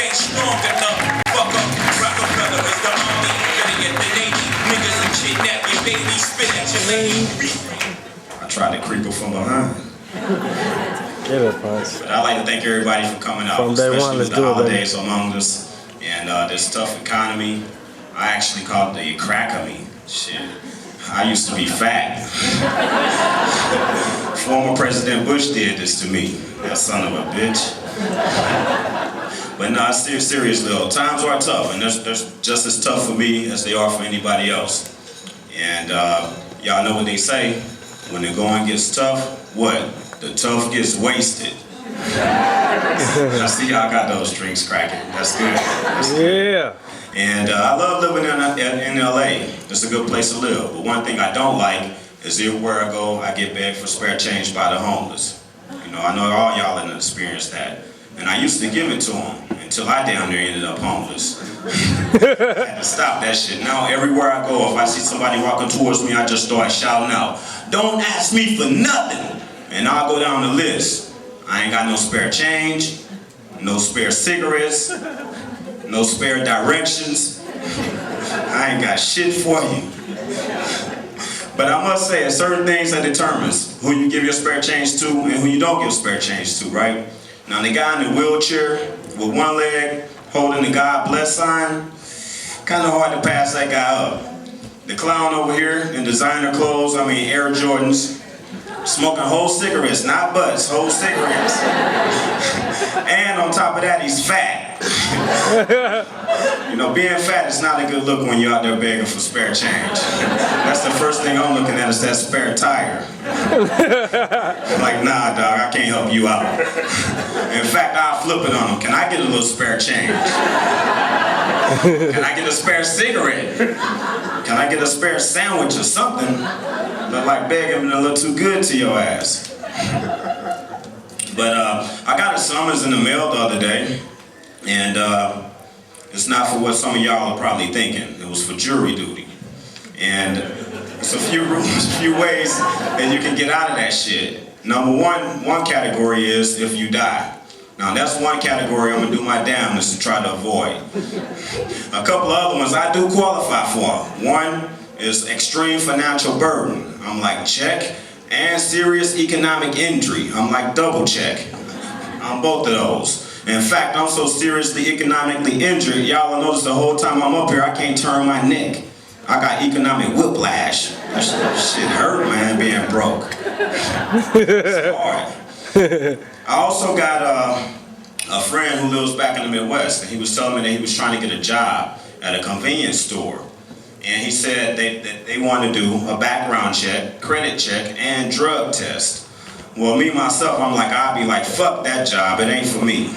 Ain't strong enough. Fuck up. Rockefeller is the army. Better get the Navy. Niggas will kidnap your baby. Spit at your lady. I tried to creep her from behind. Get it, Punch. But I'd like to thank everybody for coming out, From day especially one, let's with the do it, holidays among us and this tough economy. I actually call it the crack-a-me. Shit. I used to be fat. Former President Bush did this to me. That son of a bitch. But no, seriously though, times are tough, and they're just as tough for me as they are for anybody else. And y'all know what they say, when the going gets tough, what? The tough gets wasted. I see y'all got those drinks cracking. That's good. That's good. Yeah. And I love living in LA. It's a good place to live. But one thing I don't like is everywhere I go, I get begged for spare change by the homeless. You know, I know all y'all have experienced that. And I used to give it to them until I down there ended up homeless. I had to stop that shit. Now everywhere I go, if I see somebody walking towards me, I just start shouting out, "Don't ask me for nothing." And I'll go down the list. I ain't got no spare change, no spare cigarettes, no spare directions. I ain't got shit for you. But I must say, there's certain things that determines who you give your spare change to and who you don't give spare change to, right? Now the guy in the wheelchair with one leg holding the God bless sign, kind of hard to pass that guy up. The clown over here in designer clothes, I mean Air Jordans, smoking whole cigarettes, not butts, whole cigarettes. And on top of that, he's fat. You know, being fat is not a good look when you're out there begging for spare change. That's the first thing I'm looking at is that spare tire. I'm like, nah, dog, I can't help you out. In fact, I'll flip it on him. Can I get a little spare change? Can I get a spare cigarette? Can I get a spare sandwich or something? Look like begging a little too good to your ass. But I got a summons in the mail the other day, and it's not for what some of y'all are probably thinking. It was for jury duty. And it's a few ways that you can get out of that shit. Number one category is if you die. Now that's one category I'm gonna do my damnedest to try to avoid. A couple of other ones I do qualify for. One is extreme financial burden. I'm like, check. And serious economic injury. I'm like, double check. I'm both of those. In fact, I'm so seriously economically injured, y'all will notice the whole time I'm up here, I can't turn my neck. I got economic whiplash. That shit hurt, man, being broke. It's hard. I also got a friend who lives back in the Midwest, and he was telling me that he was trying to get a job at a convenience store. And he said that they want to do a background check, credit check, and drug test. Well, me, myself, I'm like, I'll be like, fuck that job, it ain't for me.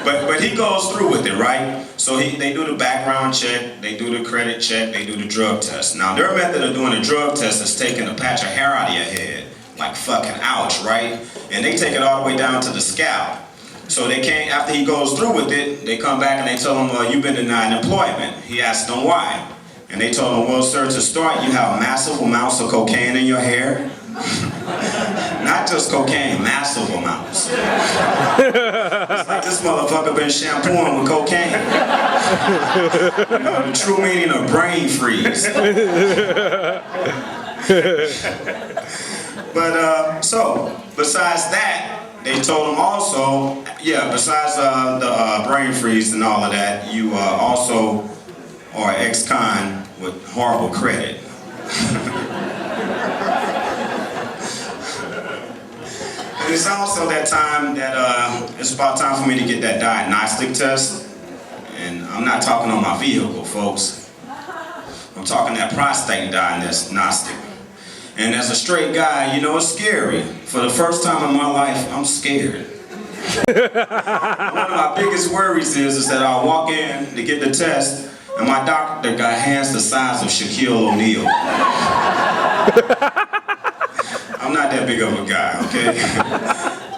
But he goes through with it, right? So they do the background check, they do the credit check, they do the drug test. Now, their method of doing a drug test is taking a patch of hair out of your head. Like fucking ouch, right? And they take it all the way down to the scalp. So they can't, after he goes through with it, they come back and they tell him, well, you've been denied employment. He asked them why. And they told him, well, sir, to start, you have massive amounts of cocaine in your hair. Not just cocaine, massive amounts. It's like this motherfucker been shampooing with cocaine. You know, the true meaning of brain freeze. But, so, besides that, they told him also, yeah, besides the brain freeze and all of that, you also are ex-con with horrible credit. And it's also that time that it's about time for me to get that diagnostic test. And I'm not talking on my vehicle, folks. I'm talking that prostate diagnostic. And as a straight guy, you know, it's scary. For the first time in my life, I'm scared. One of my biggest worries is that I'll walk in to get the test, and my doctor got hands the size of Shaquille O'Neal. I'm not that big of a guy, okay?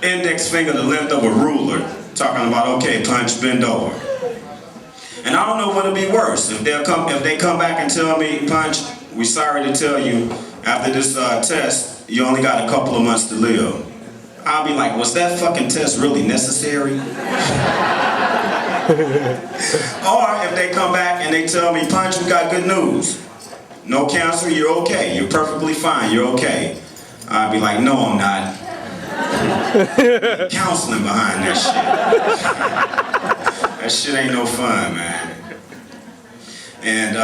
Index finger the length of a ruler, talking about, okay, Punch, bend over. And I don't know what'll be worse. If they come back and tell me, Punch, we're sorry to tell you, after this test, you only got a couple of months to live. I'll be like, was that fucking test really necessary? Or if they come back and they tell me, Punch, we got good news. No cancer, you're okay. You're perfectly fine, you're okay. I'd be like, no, I'm not. Counseling behind that shit. That shit ain't no fun, man. And,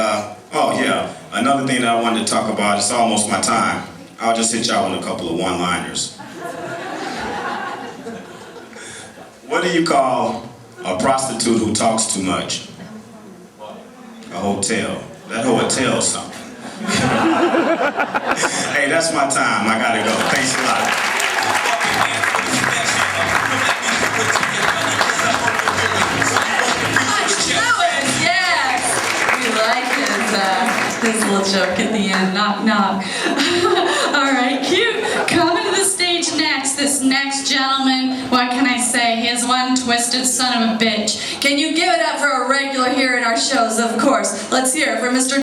oh yeah, another thing that I wanted to talk about, it's almost my time. I'll just hit y'all with a couple of one-liners. What do you call a prostitute who talks too much? A hotel. That hotel's something. Hey, that's my time. I gotta go. Thanks a lot. Yes! We like his little joke at the end. Knock, knock. All right, cute. Coming to the stage next, this next gentleman, what can I say? He is one twisted son of a bitch. Can you give it up for a regular here at our shows? Of course. Let's hear it for Mr.